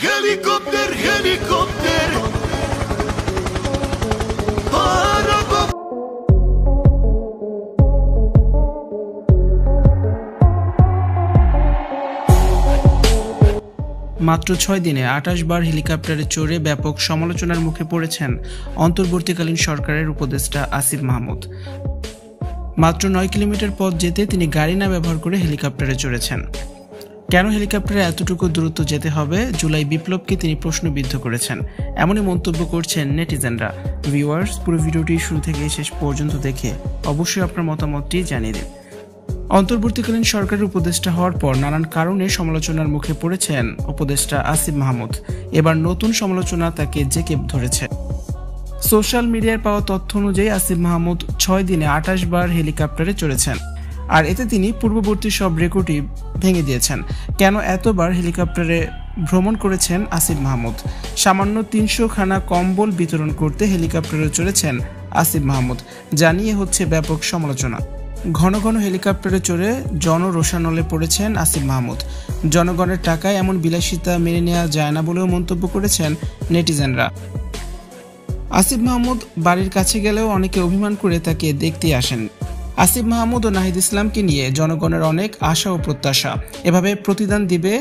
Helicopter, helicopter. Para মাত্র 6 দিনে 28 বার হেলিকপ্টারে চড়ে ব্যাপক সমালোচনার মুখে পড়েছেন অন্তর্বর্তীকালীন সরকারের উপদেষ্টা আসিফ মাহমুদ। মাত্র 9 কিলোমিটার পথ যেতে তিনি গাড়ি না ব্যবহার করে হেলিকপ্টারে চড়েছেন। কেন হেলিকপ্টারে এতটুকু দূরত্ব যেতে হবে? জুলাই বিপ্লবকে তিনি প্রশ্নবিদ্ধ করেছেন। এমনই মন্তব্য করছেন নেটিজেনরা। ভিউয়ার্স, পুরো ভিডিওটি শুরু থেকে শেষ পর্যন্ত দেখে অবশ্যই আপনার মতামতটি জানিয়ে দিন। অন্তর্বর্তীকালীন সরকারের উপদেষ্টা হওয়ার পর নানান কারণে সমালোচনার মুখে পড়েছেন উপদেষ্টা আসিফ মাহমুদ। এবার নতুন সমালোচনা তাকে জেঁকে ধরেছে। সোশ্যাল মিডিয়ায় পাওয়া তথ্য অনুযায়ী আসিফ মাহমুদ 6 দিনে 28 বার হেলিকপ্টারে চড়েছেন, আর এতে তিনি পূর্ববর্তী সব রেকর্ডই ভেঙে দিয়েছেন। কেন এতবার হেলিকপ্টারে ভ্রমণ করেছেন আসিফ মাহমুদ? সামান্য 300 খানা কম্বল বিতরণ করতে হেলিকপ্টারে চড়েছেন আসিফ মাহমুদ, জানিয়ে হচ্ছে ব্যাপক সমালোচনা। ঘন ঘন হেলিকপ্টারে চড়ে জনরোষানলে পড়েছেন আসিফ মাহমুদ। জনগণের টাকায় এমন বিলাসিতা মেনে নেওয়া যায় না বলেও মন্তব্য করেছেন নেটিজেনরা। আসিফ মাহমুদ বাড়ির কাছে গেলেও অনেকে অভিমান করে তাকে দেখতে আসেন। আসিফ মাহমুদ ও নাহিদ ইসলামকে নিয়ে জনগণের অনেক আশা ও প্রত্যাশা। এভাবে প্রতিদান দিবে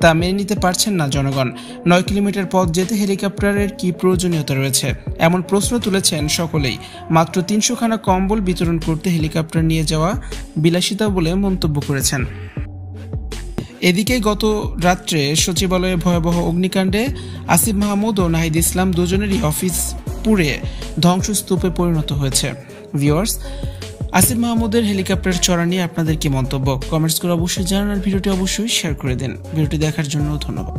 তা মেনে নিতে পারছেন না জনগণ। 9 কিলোমিটার পথ যেতে হেলিকপ্টারের কি প্রয়োজনীয়তা রয়েছে? এমন প্রশ্ন তুলেছেন সকলেই। মাত্র 300 খানা কম্বল বিতরণ করতে হেলিকপ্টার নিয়ে যাওয়া বিলাসিতা বলে মন্তব্য করেছেন। এদিকে গত রাত্রে সচিবালয়ে ভয়াবহ অগ্নিকাণ্ডে আসিফ মাহমুদ ও নাহিদ ইসলাম দুজনেরই অফিস পুড়ে ধ্বংসস্তূপে পরিণত হয়েছে। ভিউয়ার্স, আসিফ মাহমুদের হেলিকপ্টার চড়া নিয়ে আপনাদের কি মন্তব্য? কমেন্টস করে অবশ্যই জানান, আর ভিডিওটি অবশ্যই শেয়ার করে দিন। ভিডিওটি দেখার জন্য ধন্যবাদ।